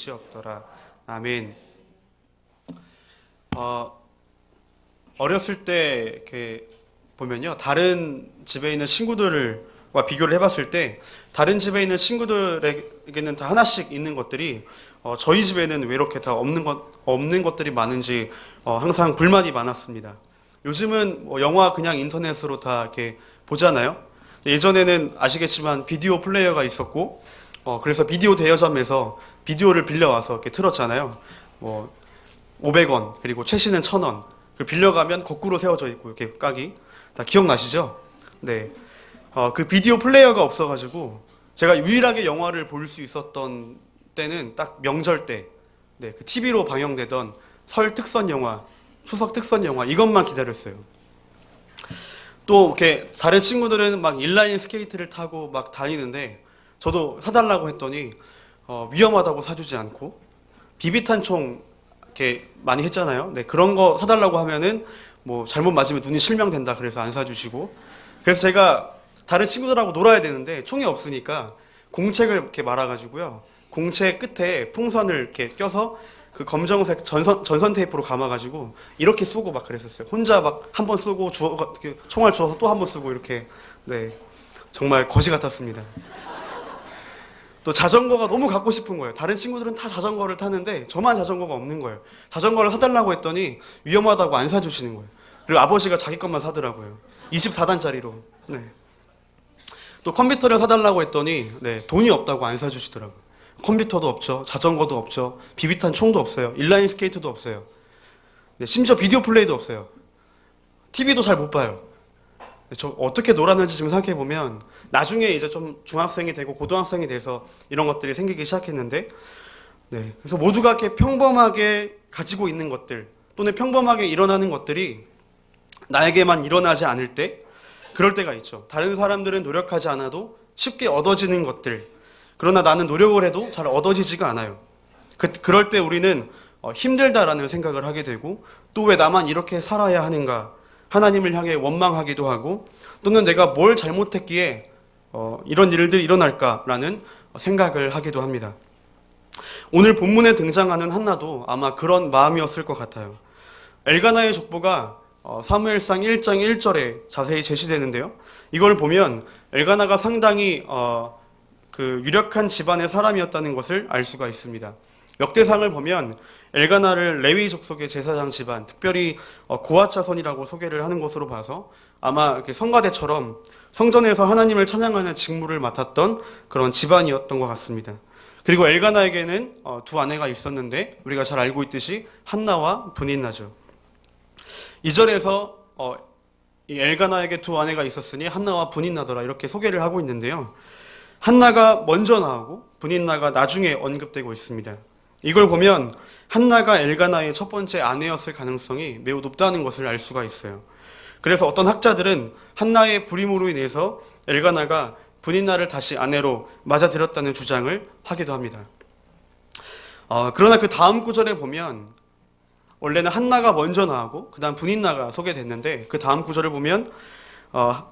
끝이 없더라. 아멘. 어렸을 때 이렇게 보면요, 다른 집에 있는 친구들과 비교를 해봤을 때 다른 집에 있는 친구들에게는 다 하나씩 있는 것들이 저희 집에는 왜 이렇게 다 없는 것들이 많은지 항상 불만이 많았습니다. 요즘은 뭐 영화 그냥 인터넷으로 다 이렇게 보잖아요. 예전에는 아시겠지만 비디오 플레이어가 있었고, 그래서 비디오 대여점에서 비디오를 빌려와서 이렇게 틀었잖아요. 뭐 500원, 그리고 최신은 1,000원. 빌려가면 거꾸로 세워져 있고 이렇게 깍이 다 기억나시죠? 네. 그 비디오 플레이어가 없어가지고 제가 유일하게 영화를 볼 수 있었던 때는 딱 명절 때, 네, 그 TV로 방영되던 설 특선 영화, 추석 특선 영화 이것만 기다렸어요. 또 이렇게 다른 친구들은 막 인라인 스케이트를 타고 막 다니는데 저도 사달라고 했더니 위험하다고 사주지 않고 비비탄 총 이렇게 많이 했잖아요. 네, 그런 거 사달라고 하면은 뭐 잘못 맞으면 눈이 실명된다 그래서 안 사주시고, 그래서 제가 다른 친구들하고 놀아야 되는데 총이 없으니까 공책을 이렇게 말아가지고요, 공책 끝에 풍선을 이렇게 껴서 그 검정색 전선 테이프로 감아가지고 이렇게 쏘고 막 그랬었어요. 혼자 막 한 번 쏘고 총알 주워서 또 한 번 쏘고 이렇게. 네, 정말 거지 같았습니다. 또 자전거가 너무 갖고 싶은 거예요. 다른 친구들은 다 자전거를 타는데 저만 자전거가 없는 거예요. 자전거를 사달라고 했더니 위험하다고 안 사주시는 거예요. 그리고 아버지가 자기 것만 사더라고요. 24단짜리로. 네. 또 컴퓨터를 사달라고 했더니 네, 돈이 없다고 안 사주시더라고요. 컴퓨터도 없죠. 자전거도 없죠. 비비탄 총도 없어요. 인라인 스케이트도 없어요. 네, 심지어 비디오 플레이도 없어요. TV도 잘 못 봐요. 저 어떻게 놀았는지 지금 생각해보면 나중에 이제 좀 중학생이 되고 고등학생이 돼서 이런 것들이 생기기 시작했는데, 네, 그래서 모두가 이렇게 평범하게 가지고 있는 것들 또는 평범하게 일어나는 것들이 나에게만 일어나지 않을 때, 그럴 때가 있죠. 다른 사람들은 노력하지 않아도 쉽게 얻어지는 것들, 그러나 나는 노력을 해도 잘 얻어지지가 않아요. 그럴 때 우리는 힘들다라는 생각을 하게 되고, 또 왜 나만 이렇게 살아야 하는가, 하나님을 향해 원망하기도 하고, 또는 내가 뭘 잘못했기에 이런 일들이 일어날까라는 생각을 하기도 합니다. 오늘 본문에 등장하는 한나도 아마 그런 마음이었을 것 같아요. 엘가나의 족보가 사무엘상 1장 1절에 자세히 제시되는데요, 이걸 보면 엘가나가 상당히 그 유력한 집안의 사람이었다는 것을 알 수가 있습니다. 역대상을 보면 엘가나를 레위 족속의 제사장 집안, 특별히 고앗 자손이라고 소개를 하는 것으로 봐서 아마 이렇게 성가대처럼 성전에서 하나님을 찬양하는 직무를 맡았던 그런 집안이었던 것 같습니다. 그리고 엘가나에게는 두 아내가 있었는데 우리가 잘 알고 있듯이 한나와 브닌나죠. 2절에서 이 엘가나에게 두 아내가 있었으니 한나와 브닌나더라 이렇게 소개를 하고 있는데요, 한나가 먼저 나오고 브닌나가 나중에 언급되고 있습니다. 이걸 보면 한나가 엘가나의 첫 번째 아내였을 가능성이 매우 높다는 것을 알 수가 있어요. 그래서 어떤 학자들은 한나의 불임으로 인해서 엘가나가 브닌나를 다시 아내로 맞아들였다는 주장을 하기도 합니다. 그러나 그 다음 구절에 보면 원래는 한나가 먼저 나오고 그 다음 브닌나가 소개됐는데, 그 다음 구절을 보면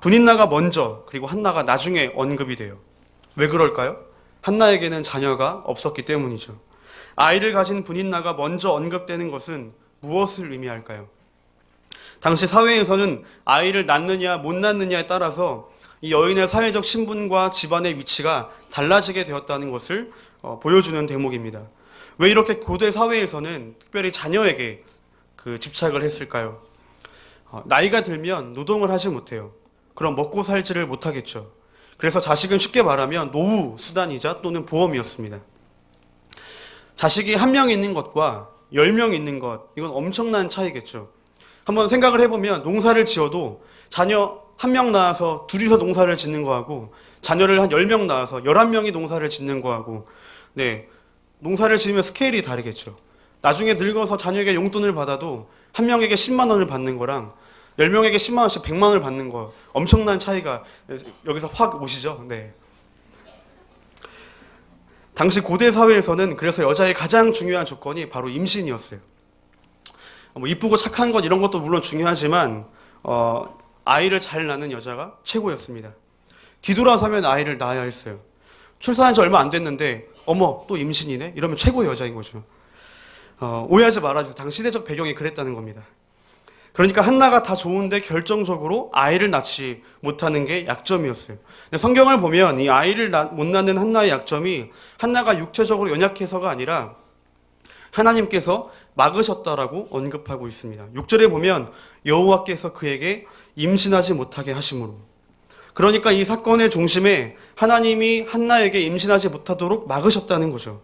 브닌나가 먼저 그리고 한나가 나중에 언급이 돼요. 왜 그럴까요? 한나에게는 자녀가 없었기 때문이죠. 아이를 가진 브닌나가 먼저 언급되는 것은 무엇을 의미할까요? 당시 사회에서는 아이를 낳느냐 못 낳느냐에 따라서 이 여인의 사회적 신분과 집안의 위치가 달라지게 되었다는 것을 보여주는 대목입니다. 왜 이렇게 고대 사회에서는 특별히 자녀에게 그 집착을 했을까요? 나이가 들면 노동을 하지 못해요. 그럼 먹고 살지를 못하겠죠. 그래서 자식은 쉽게 말하면 노후 수단이자 또는 보험이었습니다. 자식이 한 명 있는 것과 10명 있는 것, 이건 엄청난 차이겠죠. 한번 생각을 해보면 농사를 지어도 자녀 한 명 낳아서 둘이서 농사를 짓는 거하고 자녀를 한 10명 낳아서 11명이 농사를 짓는 거하고, 네, 농사를 지으면 스케일이 다르겠죠. 나중에 늙어서 자녀에게 용돈을 받아도 한 명에게 10만 원을 받는 거랑 10명에게 10만 원씩 100만 원을 받는 거, 엄청난 차이가 여기서 확 오시죠. 네. 당시 고대 사회에서는 그래서 여자의 가장 중요한 조건이 바로 임신이었어요. 뭐 이쁘고 착한 것 이런 것도 물론 중요하지만 아이를 잘 낳는 여자가 최고였습니다. 뒤돌아서면 아이를 낳아야 했어요. 출산한 지 얼마 안 됐는데 어머 또 임신이네? 이러면 최고의 여자인 거죠. 오해하지 말아주세요. 당 시대적 배경이 그랬다는 겁니다. 그러니까 한나가 다 좋은데 결정적으로 아이를 낳지 못하는 게 약점이었어요. 근데 성경을 보면 이 아이를 못 낳는 한나의 약점이 한나가 육체적으로 연약해서가 아니라 하나님께서 막으셨다라고 언급하고 있습니다. 6절에 보면 여호와께서 그에게 임신하지 못하게 하심으로. 그러니까 이 사건의 중심에 하나님이 한나에게 임신하지 못하도록 막으셨다는 거죠.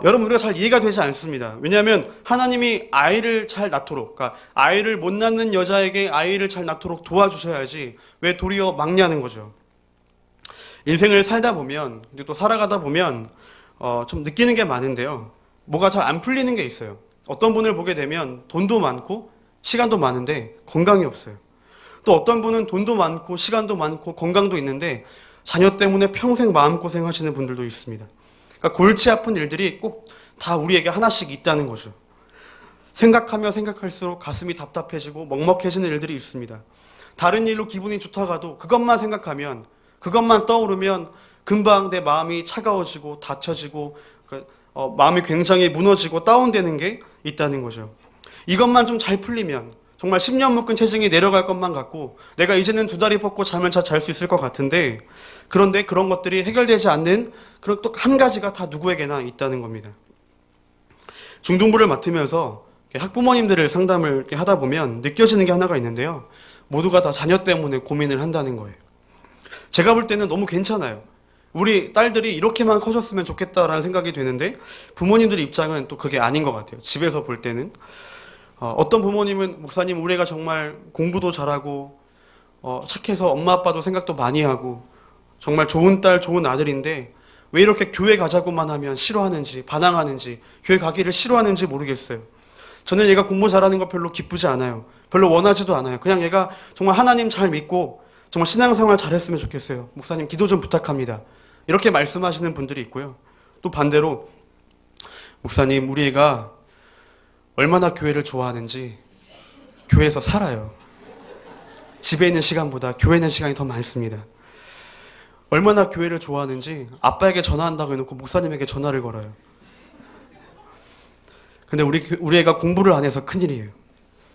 여러분 우리가 잘 이해가 되지 않습니다. 왜냐하면 하나님이 아이를 잘 낳도록, 그러니까 아이를 못 낳는 여자에게 아이를 잘 낳도록 도와주셔야지 왜 도리어 막냐는 거죠. 인생을 살다 보면, 또 살아가다 보면 좀 느끼는 게 많은데요. 뭐가 잘 안 풀리는 게 있어요. 어떤 분을 보게 되면 돈도 많고 시간도 많은데 건강이 없어요. 또 어떤 분은 돈도 많고 시간도 많고 건강도 있는데 자녀 때문에 평생 마음고생 하시는 분들도 있습니다. 그러니까 골치 아픈 일들이 꼭 다 우리에게 하나씩 있다는 거죠. 생각하면 생각할수록 가슴이 답답해지고 먹먹해지는 일들이 있습니다. 다른 일로 기분이 좋다가도 그것만 생각하면, 그것만 떠오르면 금방 내 마음이 차가워지고 닫혀지고 마음이 굉장히 무너지고 다운되는 게 있다는 거죠. 이것만 좀 잘 풀리면 정말 10년 묶은 체증이 내려갈 것만 같고 내가 이제는 두 다리 뻗고 잠을 잘 수 있을 것 같은데, 그런데 그런 것들이 해결되지 않는 그런 또 한 가지가 다 누구에게나 있다는 겁니다. 중등부를 맡으면서 학부모님들을 상담을 하다 보면 느껴지는 게 하나가 있는데요. 모두가 다 자녀 때문에 고민을 한다는 거예요. 제가 볼 때는 너무 괜찮아요. 우리 딸들이 이렇게만 커졌으면 좋겠다라는 생각이 드는데 부모님들 입장은 또 그게 아닌 것 같아요. 집에서 볼 때는. 어떤 부모님은 목사님 우리 애가 정말 공부도 잘하고 착해서 엄마 아빠도 생각도 많이 하고 정말 좋은 딸 좋은 아들인데 왜 이렇게 교회 가자고만 하면 싫어하는지 반항하는지 교회 가기를 싫어하는지 모르겠어요. 저는 얘가 공부 잘하는 거 별로 기쁘지 않아요. 별로 원하지도 않아요. 그냥 얘가 정말 하나님 잘 믿고 정말 신앙생활 잘했으면 좋겠어요. 목사님 기도 좀 부탁합니다. 이렇게 말씀하시는 분들이 있고요. 또 반대로 목사님 우리 애가 얼마나 교회를 좋아하는지 교회에서 살아요. 집에 있는 시간보다 교회 있는 시간이 더 많습니다. 얼마나 교회를 좋아하는지 아빠에게 전화한다고 해놓고 목사님에게 전화를 걸어요. 근데 우리 애가 공부를 안 해서 큰일이에요.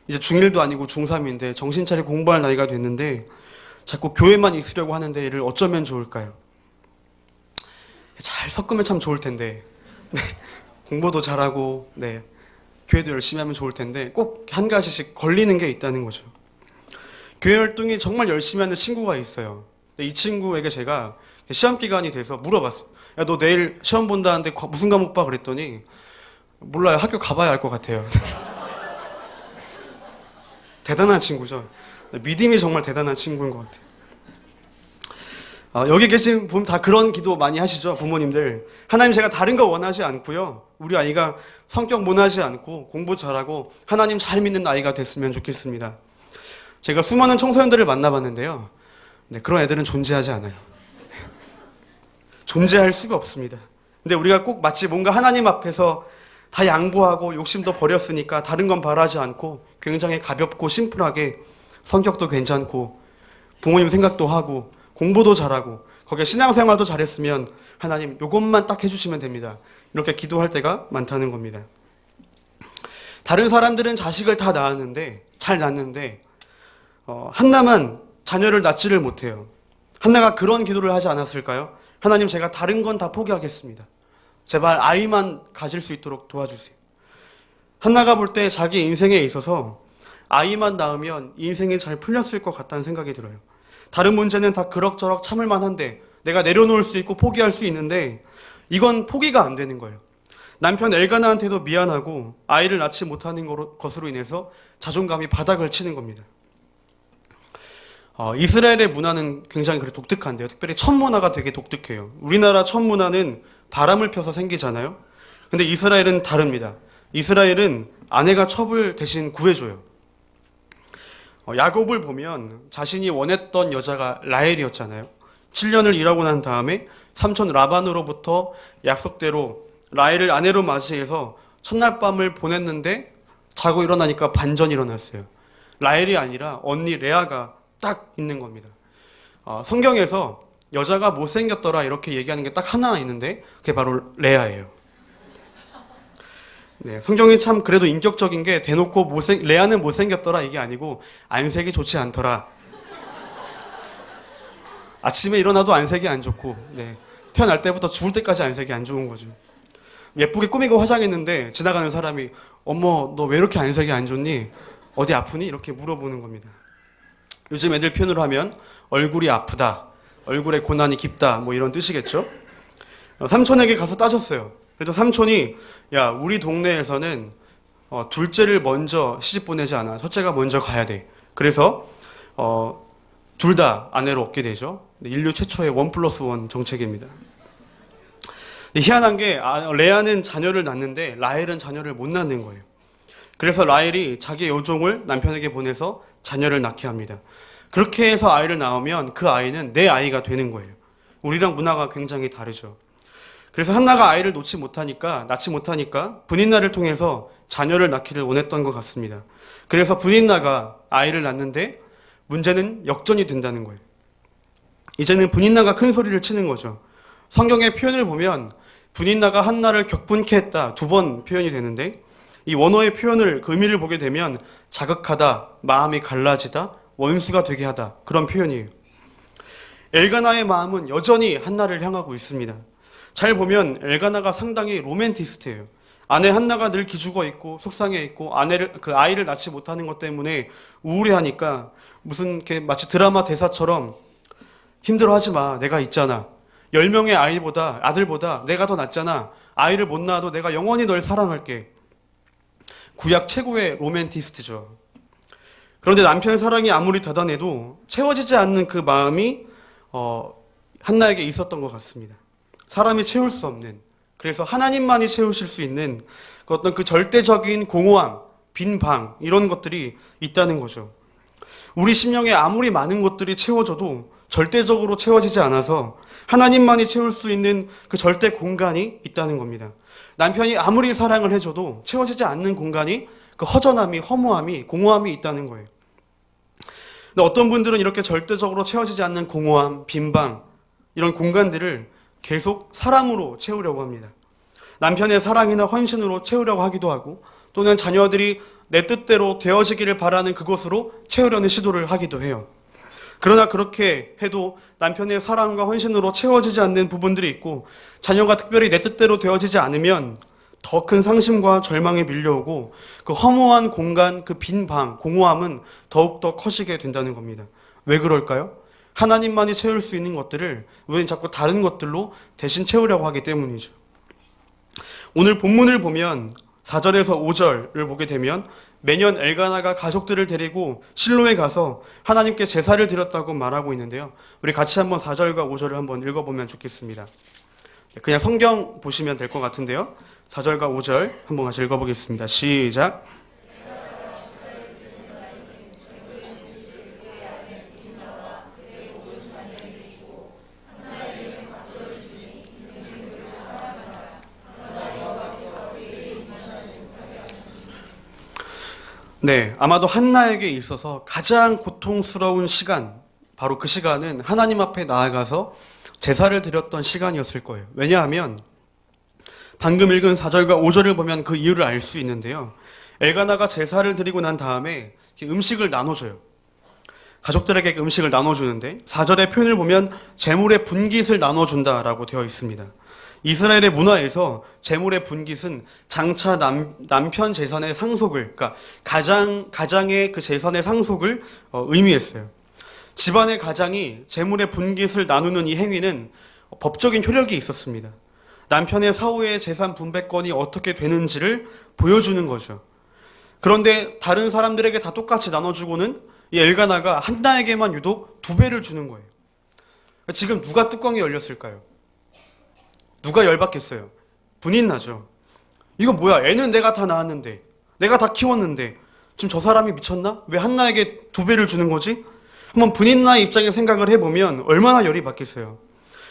이제 중1도 아니고 중3인데 정신 차리고 공부할 나이가 됐는데 자꾸 교회만 있으려고 하는데 이를 어쩌면 좋을까요? 잘 섞으면 참 좋을 텐데 네, 공부도 잘하고 네, 교회도 열심히 하면 좋을 텐데 꼭 한 가지씩 걸리는 게 있다는 거죠. 교회 활동이 정말 열심히 하는 친구가 있어요. 이 친구에게 제가 시험 기간이 돼서 물어봤어요. 야, 너 내일 시험 본다는데 무슨 과목 봐? 그랬더니 몰라요. 학교 가봐야 알 것 같아요. 대단한 친구죠. 믿음이 정말 대단한 친구인 것 같아요. 여기 계신 분 다 그런 기도 많이 하시죠? 부모님들. 하나님 제가 다른 거 원하지 않고요. 우리 아이가 성격 모나지 않고 공부 잘하고 하나님 잘 믿는 아이가 됐으면 좋겠습니다. 제가 수많은 청소년들을 만나봤는데요. 네, 그런 애들은 존재하지 않아요. 존재할 수가 없습니다. 근데 우리가 꼭 마치 뭔가 하나님 앞에서 다 양보하고 욕심도 버렸으니까 다른 건 바라지 않고 굉장히 가볍고 심플하게 성격도 괜찮고 부모님 생각도 하고 공부도 잘하고 거기에 신앙생활도 잘했으면 하나님 요것만 딱 해주시면 됩니다. 이렇게 기도할 때가 많다는 겁니다. 다른 사람들은 자식을 다 낳았는데 잘 낳는데 한나만 자녀를 낳지를 못해요. 한나가 그런 기도를 하지 않았을까요? 하나님 제가 다른 건 다 포기하겠습니다. 제발 아이만 가질 수 있도록 도와주세요. 한나가 볼 때 자기 인생에 있어서 아이만 낳으면 인생이 잘 풀렸을 것 같다는 생각이 들어요. 다른 문제는 다 그럭저럭 참을 만한데 내가 내려놓을 수 있고 포기할 수 있는데 이건 포기가 안 되는 거예요. 남편 엘가나한테도 미안하고 아이를 낳지 못하는 것으로 인해서 자존감이 바닥을 치는 겁니다. 이스라엘의 문화는 굉장히 독특한데요. 특별히 첫 문화가 되게 독특해요. 우리나라 첫 문화는 바람을 펴서 생기잖아요. 근데 이스라엘은 다릅니다. 이스라엘은 아내가 첩을 대신 구해줘요. 야곱을 보면 자신이 원했던 여자가 라헬이었잖아요. 7년을 일하고 난 다음에 삼촌 라반으로부터 약속대로 라헬을 아내로 맞이해서 첫날 밤을 보냈는데 자고 일어나니까 반전이 일어났어요. 라헬이 아니라 언니 레아가 딱 있는 겁니다. 성경에서 여자가 못생겼더라 이렇게 얘기하는 게 딱 하나 있는데 그게 바로 레아예요. 네, 성경이 참 그래도 인격적인 게 대놓고 레아는 못생겼더라 이게 아니고 안색이 좋지 않더라. 아침에 일어나도 안색이 안 좋고, 네, 태어날 때부터 죽을 때까지 안색이 안 좋은 거죠. 예쁘게 꾸미고 화장했는데 지나가는 사람이 어머 너 왜 이렇게 안색이 안 좋니? 어디 아프니? 이렇게 물어보는 겁니다. 요즘 애들 표현으로 하면 얼굴이 아프다, 얼굴에 고난이 깊다 뭐 이런 뜻이겠죠. 삼촌에게 가서 따졌어요. 그래서 삼촌이 야 우리 동네에서는 둘째를 먼저 시집 보내지 않아. 첫째가 먼저 가야 돼. 그래서 둘 다 아내로 얻게 되죠. 인류 최초의 1+1 정책입니다. 희한한 게 레아는 자녀를 낳는데 라헬은 자녀를 못 낳는 거예요. 그래서 라헬이 자기 여종을 남편에게 보내서 자녀를 낳게 합니다. 그렇게 해서 아이를 낳으면 그 아이는 내 아이가 되는 거예요. 우리랑 문화가 굉장히 다르죠. 그래서 한나가 아이를 낳지 못하니까 분인나를 통해서 자녀를 낳기를 원했던 것 같습니다. 그래서 분인나가 아이를 낳는데 문제는 역전이 된다는 거예요. 이제는 분인나가 큰 소리를 치는 거죠. 성경의 표현을 보면 분인나가 한나를 격분케 했다 2번 표현이 되는데 이 원어의 표현을 그 의미를 보게 되면 자극하다, 마음이 갈라지다, 원수가 되게 하다 그런 표현이에요. 엘가나의 마음은 여전히 한나를 향하고 있습니다. 잘 보면 엘가나가 상당히 로맨티스트예요. 아내 한나가 늘 기죽어 있고 속상해 있고 아이를 낳지 못하는 것 때문에 우울해하니까 무슨 이렇게 마치 드라마 대사처럼 힘들어하지 마, 내가 있잖아. 10명의 아들보다 내가 더 낫잖아. 아이를 못 낳아도 내가 영원히 널 사랑할게. 구약 최고의 로맨티스트죠. 그런데 남편 사랑이 아무리 대단해도 채워지지 않는 그 마음이 한나에게 있었던 것 같습니다. 사람이 채울 수 없는, 그래서 하나님만이 채우실 수 있는 어떤 그 절대적인 공허함, 빈 방 이런 것들이 있다는 거죠. 우리 심령에 아무리 많은 것들이 채워져도 절대적으로 채워지지 않아서 하나님만이 채울 수 있는 그 절대 공간이 있다는 겁니다. 남편이 아무리 사랑을 해줘도 채워지지 않는 공간이 그 허전함이, 허무함이, 공허함이 있다는 거예요. 근데 어떤 분들은 이렇게 절대적으로 채워지지 않는 공허함, 빈방 이런 공간들을 계속 사랑으로 채우려고 합니다. 남편의 사랑이나 헌신으로 채우려고 하기도 하고 또는 자녀들이 내 뜻대로 되어지기를 바라는 그것으로 채우려는 시도를 하기도 해요. 그러나 그렇게 해도 남편의 사랑과 헌신으로 채워지지 않는 부분들이 있고 자녀가 특별히 내 뜻대로 되어지지 않으면 더 큰 상심과 절망이 밀려오고 그 허무한 공간, 그 빈 방, 공허함은 더욱더 커지게 된다는 겁니다. 왜 그럴까요? 하나님만이 채울 수 있는 것들을 우리는 자꾸 다른 것들로 대신 채우려고 하기 때문이죠. 오늘 본문을 보면 4절에서 5절을 보게 되면 매년 엘가나가 가족들을 데리고 실로에 가서 하나님께 제사를 드렸다고 말하고 있는데요. 우리 같이 한번 4절과 5절을 한번 읽어보면 좋겠습니다. 그냥 성경 보시면 될 것 같은데요. 4절과 5절 한번 같이 읽어보겠습니다. 시작. 네, 아마도 한나에게 있어서 가장 고통스러운 시간, 바로 그 시간은 하나님 앞에 나아가서 제사를 드렸던 시간이었을 거예요. 왜냐하면 방금 읽은 4절과 5절을 보면 그 이유를 알 수 있는데요. 엘가나가 제사를 드리고 난 다음에 음식을 나눠줘요. 가족들에게 음식을 나눠주는데 4절의 표현을 보면 제물의 분깃을 나눠준다라고 되어 있습니다. 이스라엘의 문화에서 제물의 분깃은 장차 남편 재산의 상속을, 그러니까 가장의 그 재산의 상속을 의미했어요. 집안의 가장이 제물의 분깃을 나누는 이 행위는 법적인 효력이 있었습니다. 남편의 사후의 재산 분배권이 어떻게 되는지를 보여주는 거죠. 그런데 다른 사람들에게 다 똑같이 나눠주고는 이 엘가나가 한나에게만 유독 2배를 주는 거예요. 지금 누가 뚜껑이 열렸을까요? 누가 열받겠어요? 분인나죠. 이거 뭐야? 애는 내가 다 낳았는데, 내가 다 키웠는데 지금 저 사람이 미쳤나? 왜 한나에게 2배를 주는 거지? 한번 분인나의 입장에 생각을 해보면 얼마나 열이 받겠어요.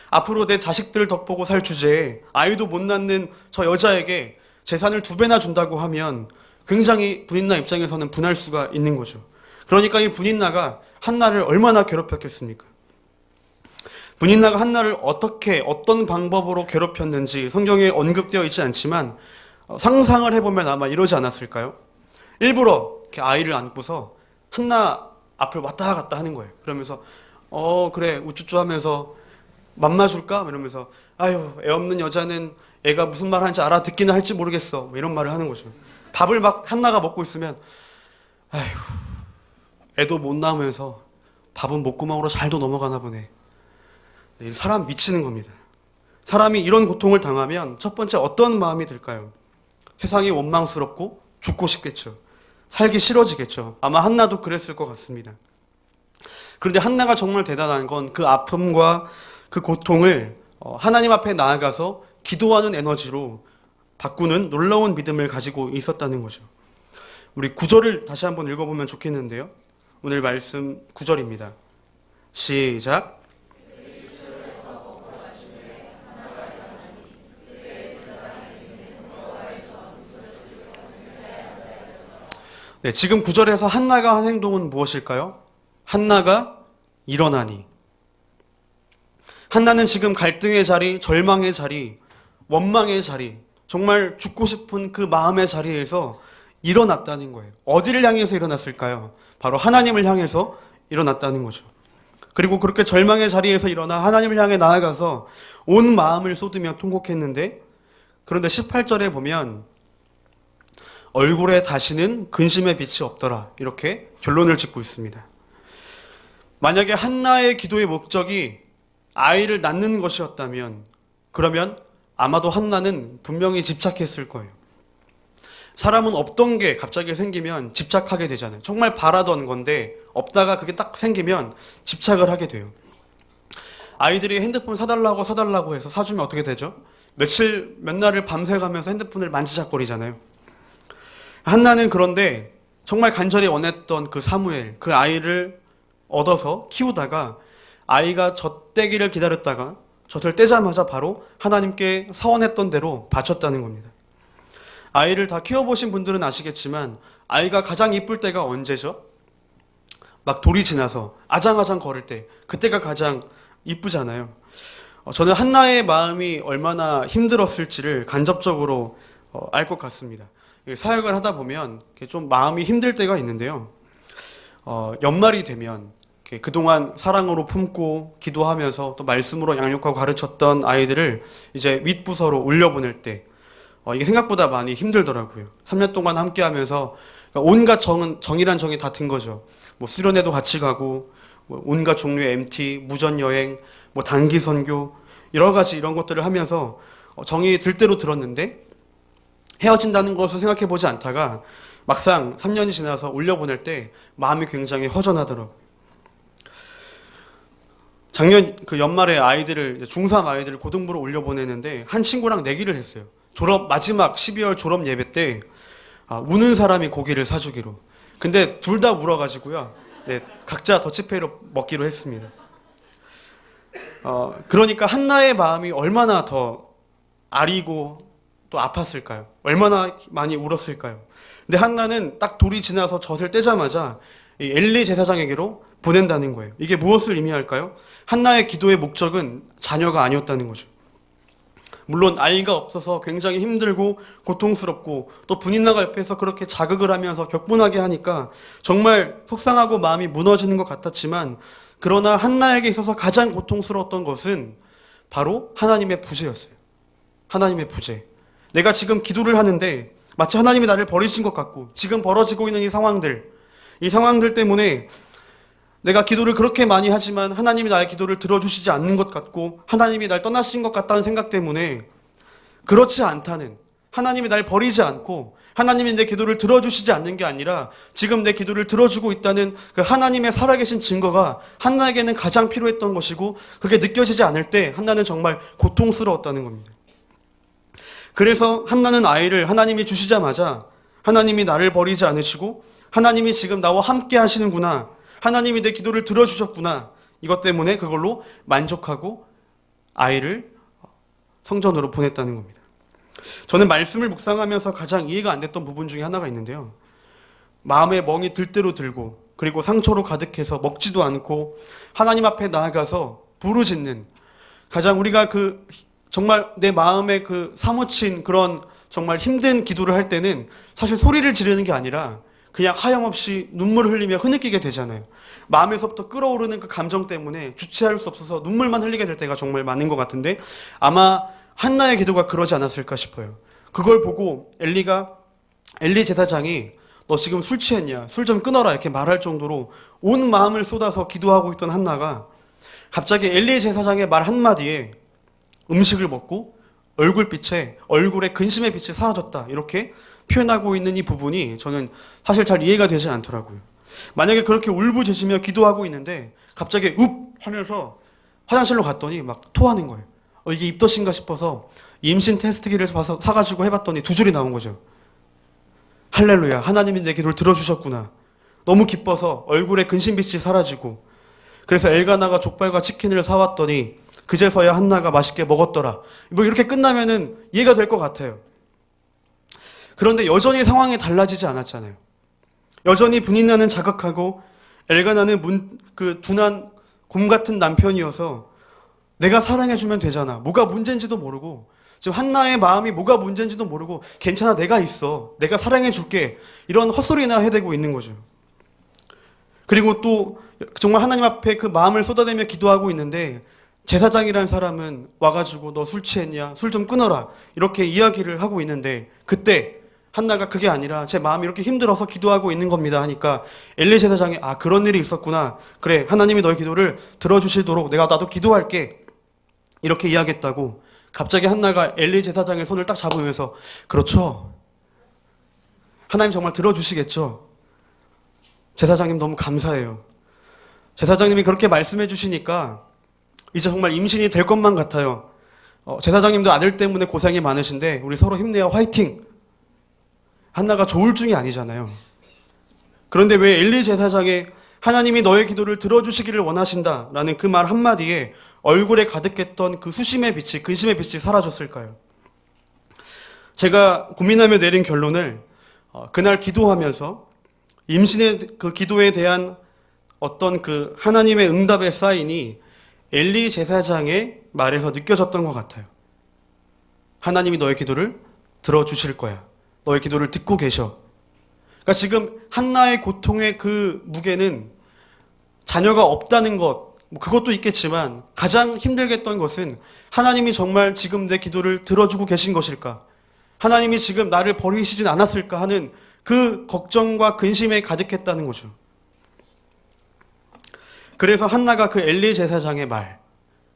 앞으로 내 자식들 덕보고 살 주제에 아이도 못 낳는 저 여자에게 재산을 2배나 준다고 하면 굉장히 분인나 입장에서는 분할 수가 있는 거죠. 그러니까 이 분인나가 한나를 얼마나 괴롭혔겠습니까? 분인나가 한나를 어떤 방법으로 괴롭혔는지 성경에 언급되어 있지 않지만 상상을 해보면 아마 이러지 않았을까요? 일부러 이렇게 아이를 안고서 한나 앞을 왔다 갔다 하는 거예요. 그러면서 그래 우쭈쭈 하면서 맘마 줄까? 이러면서 아유 애 없는 여자는 애가 무슨 말 하는지 알아듣기는 할지 모르겠어. 뭐 이런 말을 하는 거죠. 밥을 막 한나가 먹고 있으면 아휴 애도 못 낳으면서 밥은 목구멍으로 잘도 넘어가나 보네. 사람 미치는 겁니다. 사람이 이런 고통을 당하면 첫 번째 어떤 마음이 들까요? 세상이 원망스럽고 죽고 싶겠죠. 살기 싫어지겠죠. 아마 한나도 그랬을 것 같습니다. 그런데 한나가 정말 대단한 건 그 아픔과 그 고통을 하나님 앞에 나아가서 기도하는 에너지로 바꾸는 놀라운 믿음을 가지고 있었다는 거죠. 우리 9절을 다시 한번 읽어보면 좋겠는데요. 오늘 말씀 9절입니다. 시작. 네, 지금 9절에서 한나가 한 행동은 무엇일까요? 한나가 일어나니. 한나는 지금 갈등의 자리, 절망의 자리, 원망의 자리, 정말 죽고 싶은 그 마음의 자리에서 일어났다는 거예요. 어디를 향해서 일어났을까요? 바로 하나님을 향해서 일어났다는 거죠. 그리고 그렇게 절망의 자리에서 일어나 하나님을 향해 나아가서 온 마음을 쏟으며 통곡했는데, 그런데 18절에 보면 얼굴에 다시는 근심의 빛이 없더라, 이렇게 결론을 짓고 있습니다. 만약에 한나의 기도의 목적이 아이를 낳는 것이었다면 그러면 아마도 한나는 분명히 집착했을 거예요. 사람은 없던 게 갑자기 생기면 집착하게 되잖아요. 정말 바라던 건데 없다가 그게 딱 생기면 집착을 하게 돼요. 아이들이 핸드폰 사달라고 해서 사주면 어떻게 되죠? 몇 날을 밤새 가면서 핸드폰을 만지작거리잖아요. 한나는 그런데 정말 간절히 원했던 그 사무엘, 그 아이를 얻어서 키우다가 아이가 젖대기를 기다렸다가 젖을 떼자마자 바로 하나님께 서원했던 대로 바쳤다는 겁니다. 아이를 다 키워보신 분들은 아시겠지만 아이가 가장 이쁠 때가 언제죠? 막 돌이 지나서 아장아장 걸을 때, 그때가 가장 이쁘잖아요. 저는 한나의 마음이 얼마나 힘들었을지를 간접적으로 알 것 같습니다. 사역을 하다 보면 좀 마음이 힘들 때가 있는데요. 연말이 되면 그동안 사랑으로 품고 기도하면서 또 말씀으로 양육하고 가르쳤던 아이들을 이제 윗부서로 올려보낼 때 이게 생각보다 많이 힘들더라고요. 3년 동안 함께 하면서 온갖 정이란 정이 다 든 거죠. 뭐 수련회도 같이 가고, 뭐 온갖 종류의 MT, 무전여행, 뭐 단기 선교, 여러 가지 이런 것들을 하면서 정이 들 대로 들었는데 헤어진다는 것을 생각해 보지 않다가 막상 3년이 지나서 올려보낼 때 마음이 굉장히 허전하더라고요. 작년 그 연말에 중3 아이들을 고등부로 올려보내는데 한 친구랑 내기를 했어요. 마지막 12월 졸업 예배 때 우는 사람이 고기를 사주기로. 근데 둘 다 울어가지고요. 네, 각자 더치페이로 먹기로 했습니다. 그러니까 한나의 마음이 얼마나 더 아리고 또 아팠을까요? 얼마나 많이 울었을까요? 근데 한나는 딱 돌이 지나서 젖을 떼자마자 이 엘리 제사장에게로 보낸다는 거예요. 이게 무엇을 의미할까요? 한나의 기도의 목적은 자녀가 아니었다는 거죠. 물론 아이가 없어서 굉장히 힘들고 고통스럽고 또 분인나가 옆에서 그렇게 자극을 하면서 격분하게 하니까 정말 속상하고 마음이 무너지는 것 같았지만, 그러나 한나에게 있어서 가장 고통스러웠던 것은 바로 하나님의 부재였어요. 하나님의 부재. 내가 지금 기도를 하는데 마치 하나님이 나를 버리신 것 같고, 지금 벌어지고 있는 이 상황들 때문에 내가 기도를 그렇게 많이 하지만 하나님이 나의 기도를 들어주시지 않는 것 같고, 하나님이 날 떠나신 것 같다는 생각 때문에, 그렇지 않다는, 하나님이 날 버리지 않고 하나님이 내 기도를 들어주시지 않는 게 아니라 지금 내 기도를 들어주고 있다는 그 하나님의 살아계신 증거가 한나에게는 가장 필요했던 것이고, 그게 느껴지지 않을 때 한나는 정말 고통스러웠다는 겁니다. 그래서 한나는 아이를 하나님이 주시자마자 하나님이 나를 버리지 않으시고 하나님이 지금 나와 함께 하시는구나, 하나님이 내 기도를 들어주셨구나, 이것 때문에 그걸로 만족하고 아이를 성전으로 보냈다는 겁니다. 저는 말씀을 묵상하면서 가장 이해가 안 됐던 부분 중에 하나가 있는데요. 마음에 멍이 들 대로 들고, 그리고 상처로 가득해서 먹지도 않고 하나님 앞에 나아가서 부르짖는, 가장 우리가 정말 내 마음에 사무친 그런 정말 힘든 기도를 할 때는 사실 소리를 지르는 게 아니라 그냥 하염없이 눈물을 흘리며 흐느끼게 되잖아요. 마음에서부터 끌어오르는 그 감정 때문에 주체할 수 없어서 눈물만 흘리게 될 때가 정말 많은 것 같은데, 아마 한나의 기도가 그러지 않았을까 싶어요. 그걸 보고 엘리 제사장이 너 지금 술 취했냐? 술 좀 끊어라 이렇게 말할 정도로 온 마음을 쏟아서 기도하고 있던 한나가 갑자기 엘리 제사장의 말 한마디에 음식을 먹고 얼굴에 근심의 빛이 사라졌다 이렇게 표현하고 있는 이 부분이 저는 사실 잘 이해가 되지 않더라고요. 만약에 그렇게 울부짖으며 기도하고 있는데 갑자기 웁 하면서 화장실로 갔더니 막 토하는 거예요. 이게 입덧인가 싶어서 임신 테스트기를 사가지고 해봤더니 2줄이 나온 거죠. 할렐루야, 하나님이 내 기도를 들어주셨구나. 너무 기뻐서 얼굴에 근심빛이 사라지고, 그래서 엘가나가 족발과 치킨을 사왔더니 그제서야 한나가 맛있게 먹었더라. 뭐 이렇게 끝나면은 이해가 될 것 같아요. 그런데 여전히 상황이 달라지지 않았잖아요. 여전히 분인나는 자극하고 엘가나는 둔한 곰 같은 남편이어서 내가 사랑해주면 되잖아. 뭐가 문제인지도 모르고, 지금 한나의 마음이 뭐가 문제인지도 모르고 괜찮아, 내가 있어, 내가 사랑해줄게, 이런 헛소리나 해대고 있는 거죠. 그리고 또 정말 하나님 앞에 그 마음을 쏟아내며 기도하고 있는데 제사장이라는 사람은 와가지고 너 술 취했냐? 술 좀 끊어라 이렇게 이야기를 하고 있는데, 그때 한나가 그게 아니라 제 마음이 이렇게 힘들어서 기도하고 있는 겁니다 하니까 엘리 제사장이 그런 일이 있었구나, 그래 하나님이 너의 기도를 들어주시도록 나도 기도할게 이렇게 이야기했다고. 갑자기 한나가 엘리 제사장의 손을 딱 잡으면서 그렇죠, 하나님 정말 들어주시겠죠, 제사장님 너무 감사해요, 제사장님이 그렇게 말씀해 주시니까 이제 정말 임신이 될 것만 같아요, 제사장님도 아들 때문에 고생이 많으신데 우리 서로 힘내요, 화이팅. 한나가 조울증이 아니잖아요. 그런데 왜 엘리 제사장의 하나님이 너의 기도를 들어주시기를 원하신다라는 그 말 한마디에 얼굴에 가득했던 그 수심의 빛이, 근심의 빛이 사라졌을까요? 제가 고민하며 내린 결론을 그날 기도하면서 임신의 그 기도에 대한 어떤 그 하나님의 응답의 사인이 엘리 제사장의 말에서 느껴졌던 것 같아요. 하나님이 너의 기도를 들어주실 거야. 너의 기도를 듣고 계셔. 그러니까 지금 한나의 고통의 그 무게는 자녀가 없다는 것, 그것도 있겠지만 가장 힘들게 했던 것은 하나님이 정말 지금 내 기도를 들어주고 계신 것일까? 하나님이 지금 나를 버리시진 않았을까 하는 그 걱정과 근심에 가득했다는 거죠. 그래서 한나가 그 엘리 제사장의 말,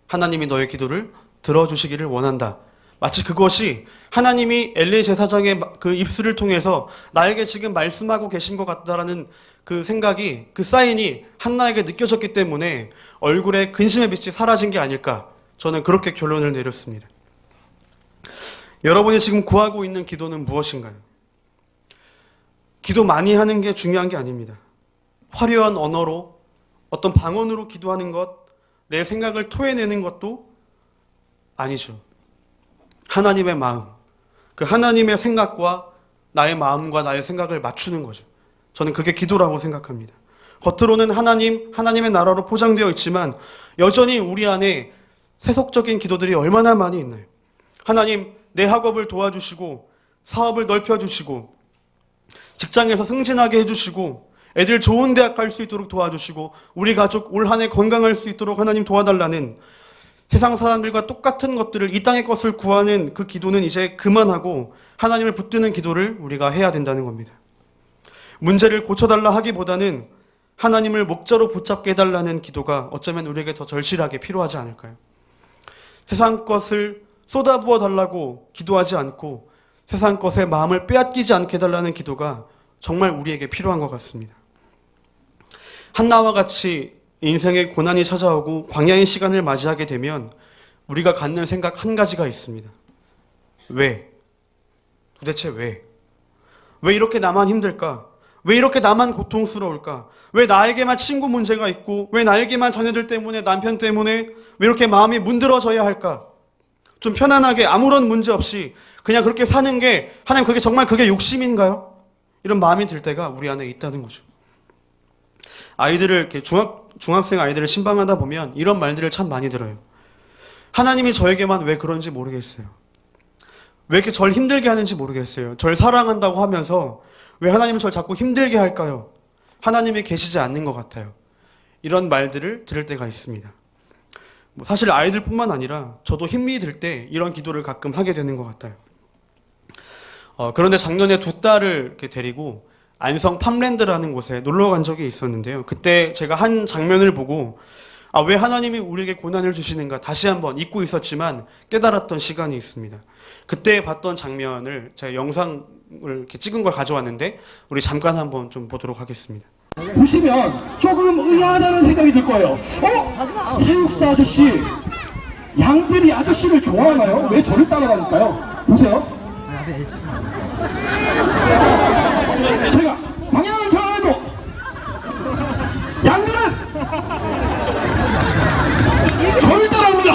하나님이 너의 기도를 들어주시기를 원한다, 마치 그것이 하나님이 엘리 제사장의 그 입술을 통해서 나에게 지금 말씀하고 계신 것 같다라는 그 생각이, 그 사인이 한나에게 느껴졌기 때문에 얼굴에 근심의 빛이 사라진 게 아닐까, 저는 그렇게 결론을 내렸습니다. 여러분이 지금 구하고 있는 기도는 무엇인가요? 기도 많이 하는 게 중요한 게 아닙니다. 화려한 언어로, 어떤 방언으로 기도하는 것, 내 생각을 토해내는 것도 아니죠. 하나님의 마음, 그 하나님의 생각과 나의 마음과 나의 생각을 맞추는 거죠. 저는 그게 기도라고 생각합니다. 겉으로는 하나님의 나라로 포장되어 있지만 여전히 우리 안에 세속적인 기도들이 얼마나 많이 있나요? 하나님, 내 학업을 도와주시고 사업을 넓혀주시고 직장에서 승진하게 해주시고 애들 좋은 대학 갈 수 있도록 도와주시고 우리 가족 올 한 해 건강할 수 있도록 하나님 도와달라는, 세상 사람들과 똑같은 것들을, 이 땅의 것을 구하는 그 기도는 이제 그만하고 하나님을 붙드는 기도를 우리가 해야 된다는 겁니다. 문제를 고쳐달라 하기보다는 하나님을 목자로 붙잡게 해달라는 기도가 어쩌면 우리에게 더 절실하게 필요하지 않을까요? 세상 것을 쏟아부어 달라고 기도하지 않고 세상 것에 마음을 빼앗기지 않게 해달라는 기도가 정말 우리에게 필요한 것 같습니다. 한나와 같이 인생의 고난이 찾아오고 광야의 시간을 맞이하게 되면 우리가 갖는 생각 한 가지가 있습니다. 왜? 도대체 왜? 왜 이렇게 나만 힘들까? 왜 이렇게 나만 고통스러울까? 왜 나에게만 친구 문제가 있고, 왜 나에게만 자녀들 때문에, 남편 때문에 왜 이렇게 마음이 문드러져야 할까? 좀 편안하게 아무런 문제 없이 그냥 그렇게 사는 게, 하나님 그게 정말 그게 욕심인가요? 이런 마음이 들 때가 우리 안에 있다는 거죠. 아이들을 이렇게 중학생 아이들을 신방하다 보면 이런 말들을 참 많이 들어요. 하나님이 저에게만 왜 그런지 모르겠어요. 왜 이렇게 절 힘들게 하는지 모르겠어요. 절 사랑한다고 하면서 왜 하나님은 절 자꾸 힘들게 할까요? 하나님이 계시지 않는 것 같아요. 이런 말들을 들을 때가 있습니다. 사실 아이들뿐만 아니라 저도 힘이 들 때 이런 기도를 가끔 하게 되는 것 같아요. 그런데 작년에 두 딸을 이렇게 데리고 안성 팜랜드라는 곳에 놀러 간 적이 있었는데요. 그때 제가 한 장면을 보고 왜 하나님이 우리에게 고난을 주시는가 다시 한번 잊고 있었지만 깨달았던 시간이 있습니다. 그때 봤던 장면을 제가 영상을 이렇게 찍은 걸 가져왔는데 우리 잠깐 한번 좀 보도록 하겠습니다. 보시면 조금 의아하다는 생각이 들 거예요. 사육사 아저씨, 양들이 아저씨를 좋아하나요? 왜 저를 따라다닐까요? 보세요. 제가 방향을 정해도 양들은 저를 따라옵니다.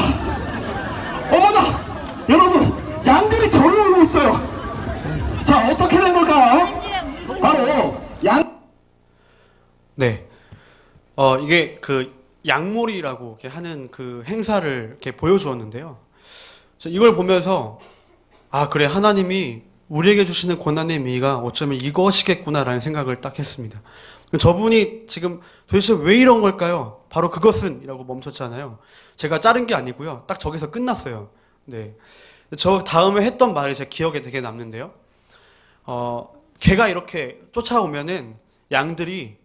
어머나, 여러분, 양들이 저를 오고 있어요. 자, 어떻게 된 걸까? 바로 네. 이게 그 양몰이라고 이렇게 하는 그 행사를 이렇게 보여주었는데요. 이걸 보면서 그래, 하나님이 우리에게 주시는 고난의 의미가 어쩌면 이것이겠구나라는 생각을 딱 했습니다. 저분이 지금 도대체 왜 이런 걸까요? 바로 그것은 이라고 멈췄잖아요. 제가 자른 게 아니고요. 딱 저기서 끝났어요. 네. 저 다음에 했던 말이 제 기억에 되게 남는데요. 개가 이렇게 쫓아오면은 양들이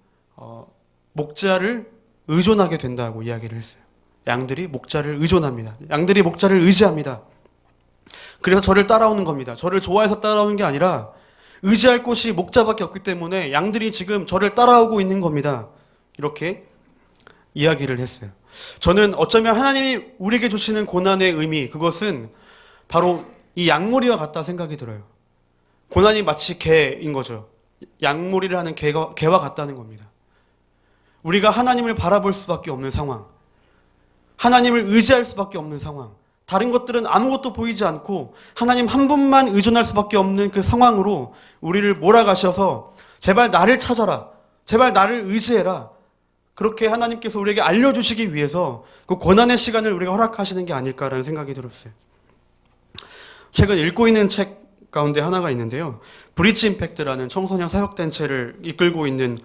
목자를 의존하게 된다고 이야기를 했어요. 양들이 목자를 의존합니다. 양들이 목자를 의지합니다. 그래서 저를 따라오는 겁니다. 저를 좋아해서 따라오는 게 아니라 의지할 곳이 목자밖에 없기 때문에 양들이 지금 저를 따라오고 있는 겁니다. 이렇게 이야기를 했어요. 저는 어쩌면 하나님이 우리에게 주시는 고난의 의미, 그것은 바로 이 양몰이와 같다 생각이 들어요. 고난이 마치 개인 거죠. 양몰이를 하는 개와 같다는 겁니다. 우리가 하나님을 바라볼 수밖에 없는 상황, 하나님을 의지할 수밖에 없는 상황, 다른 것들은 아무것도 보이지 않고 하나님 한 분만 의존할 수밖에 없는 그 상황으로 우리를 몰아가셔서 제발 나를 찾아라, 제발 나를 의지해라, 그렇게 하나님께서 우리에게 알려주시기 위해서 그 고난의 시간을 우리가 허락하시는 게 아닐까라는 생각이 들었어요. 최근 읽고 있는 책 가운데 하나가 있는데요. 브릿지 임팩트라는 청소년 사역단체를 이끌고 있는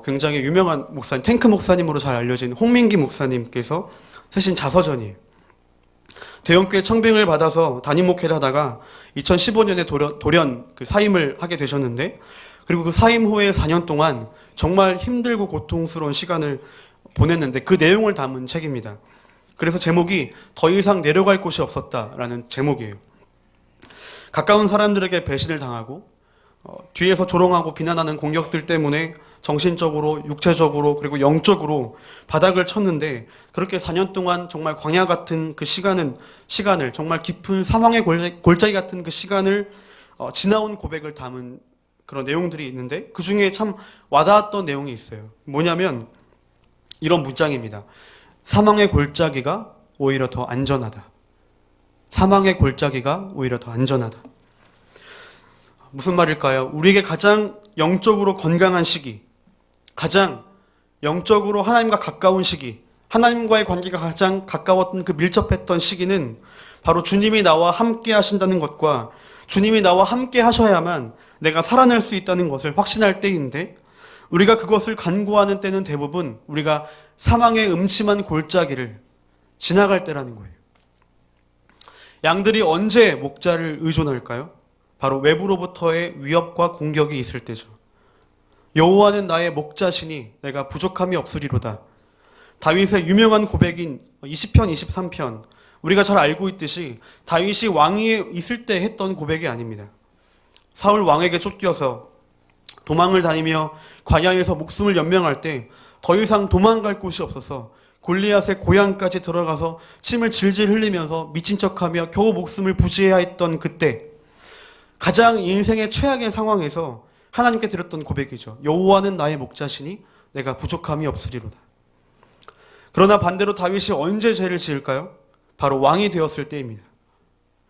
굉장히 유명한 목사님, 탱크 목사님으로 잘 알려진 홍민기 목사님께서 쓰신 자서전이에요. 대형교회 청빙을 받아서 담임 목회를 하다가 2015년에 돌연 그 사임을 하게 되셨는데, 그리고 그 사임 후에 4년 동안 정말 힘들고 고통스러운 시간을 보냈는데 그 내용을 담은 책입니다. 그래서 제목이 더 이상 내려갈 곳이 없었다라는 제목이에요. 가까운 사람들에게 배신을 당하고 뒤에서 조롱하고 비난하는 공격들 때문에 정신적으로, 육체적으로, 그리고 영적으로 바닥을 쳤는데, 그렇게 4년 동안 정말 광야 같은 그 시간을 정말 깊은 사망의 골짜기 같은 그 시간을 지나온 고백을 담은 그런 내용들이 있는데, 그 중에 참 와닿았던 내용이 있어요. 뭐냐면 이런 문장입니다. 사망의 골짜기가 오히려 더 안전하다. 사망의 골짜기가 오히려 더 안전하다. 무슨 말일까요? 우리에게 가장 영적으로 건강한 시기, 가장 영적으로 하나님과 가까운 시기, 하나님과의 관계가 가장 가까웠던 그 밀접했던 시기는 바로 주님이 나와 함께 하신다는 것과 주님이 나와 함께 하셔야만 내가 살아날 수 있다는 것을 확신할 때인데, 우리가 그것을 간구하는 때는 대부분 우리가 사망의 음침한 골짜기를 지나갈 때라는 거예요. 양들이 언제 목자를 의존할까요? 바로 외부로부터의 위협과 공격이 있을 때죠. 여호와는 나의 목자시니 내가 부족함이 없으리로다. 다윗의 유명한 고백인 20편, 23편, 우리가 잘 알고 있듯이 다윗이 왕위에 있을 때 했던 고백이 아닙니다. 사울 왕에게 쫓겨서 도망을 다니며 광야에서 목숨을 연명할 때 더 이상 도망갈 곳이 없어서 골리앗의 고향까지 들어가서 침을 질질 흘리면서 미친 척하며 겨우 목숨을 부지해야 했던 그때, 가장 인생의 최악의 상황에서 하나님께 드렸던 고백이죠. 여호와는 나의 목자시니 내가 부족함이 없으리로다. 그러나 반대로 다윗이 언제 죄를 지을까요? 바로 왕이 되었을 때입니다.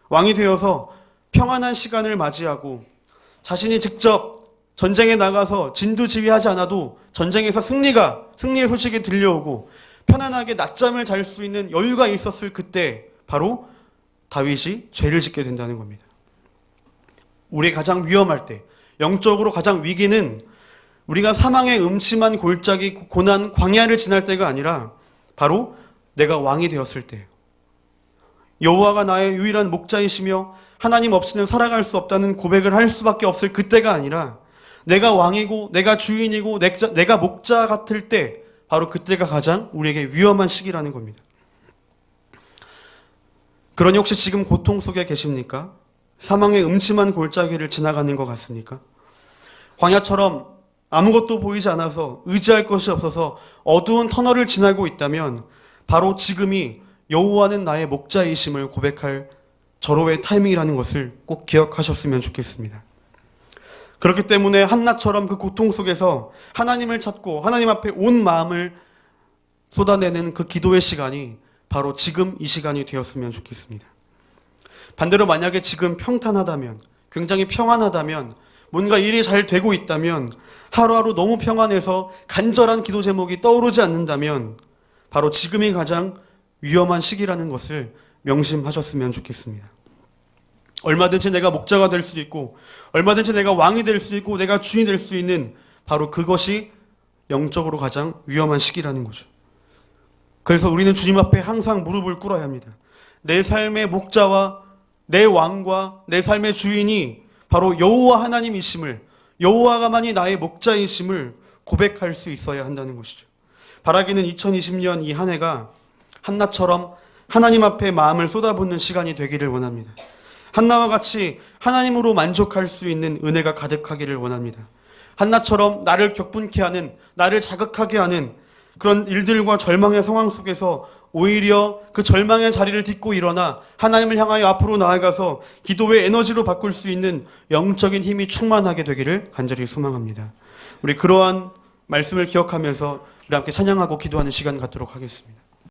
왕이 되어서 평안한 시간을 맞이하고 자신이 직접 전쟁에 나가서 진두지휘하지 않아도 전쟁에서 승리의 소식이 들려오고 편안하게 낮잠을 잘 수 있는 여유가 있었을 그때 바로 다윗이 죄를 짓게 된다는 겁니다. 우리 가장 위험할 때, 영적으로 가장 위기는 우리가 사망의 음침한 골짜기, 고난, 광야를 지날 때가 아니라 바로 내가 왕이 되었을 때예요. 여호와가 나의 유일한 목자이시며 하나님 없이는 살아갈 수 없다는 고백을 할 수밖에 없을 그때가 아니라 내가 왕이고 내가 주인이고 내가 목자 같을 때 바로 그때가 가장 우리에게 위험한 시기라는 겁니다. 그러니 혹시 지금 고통 속에 계십니까? 사망의 음침한 골짜기를 지나가는 것 같습니까? 광야처럼 아무것도 보이지 않아서 의지할 것이 없어서 어두운 터널을 지나고 있다면 바로 지금이 여호와는 나의 목자이심을 고백할 절호의 타이밍이라는 것을 꼭 기억하셨으면 좋겠습니다. 그렇기 때문에 한나처럼 그 고통 속에서 하나님을 찾고 하나님 앞에 온 마음을 쏟아내는 그 기도의 시간이 바로 지금 이 시간이 되었으면 좋겠습니다. 반대로 만약에 지금 평탄하다면, 굉장히 평안하다면, 뭔가 일이 잘 되고 있다면, 하루하루 너무 평안해서 간절한 기도 제목이 떠오르지 않는다면 바로 지금이 가장 위험한 시기라는 것을 명심하셨으면 좋겠습니다. 얼마든지 내가 목자가 될 수 있고 얼마든지 내가 왕이 될 수 있고 내가 주인이 될 수 있는 바로 그것이 영적으로 가장 위험한 시기라는 거죠. 그래서 우리는 주님 앞에 항상 무릎을 꿇어야 합니다. 내 삶의 목자와 내 왕과 내 삶의 주인이 바로 여호와 하나님이심을, 여호와가만이 나의 목자이심을 고백할 수 있어야 한다는 것이죠. 바라기는 2020년 이 한 해가 한나처럼 하나님 앞에 마음을 쏟아붓는 시간이 되기를 원합니다. 한나와 같이 하나님으로 만족할 수 있는 은혜가 가득하기를 원합니다. 한나처럼 나를 격분케 하는, 나를 자극하게 하는 그런 일들과 절망의 상황 속에서 오히려 그 절망의 자리를 딛고 일어나 하나님을 향하여 앞으로 나아가서 기도의 에너지로 바꿀 수 있는 영적인 힘이 충만하게 되기를 간절히 소망합니다. 우리 그러한 말씀을 기억하면서 우리 함께 찬양하고 기도하는 시간 갖도록 하겠습니다.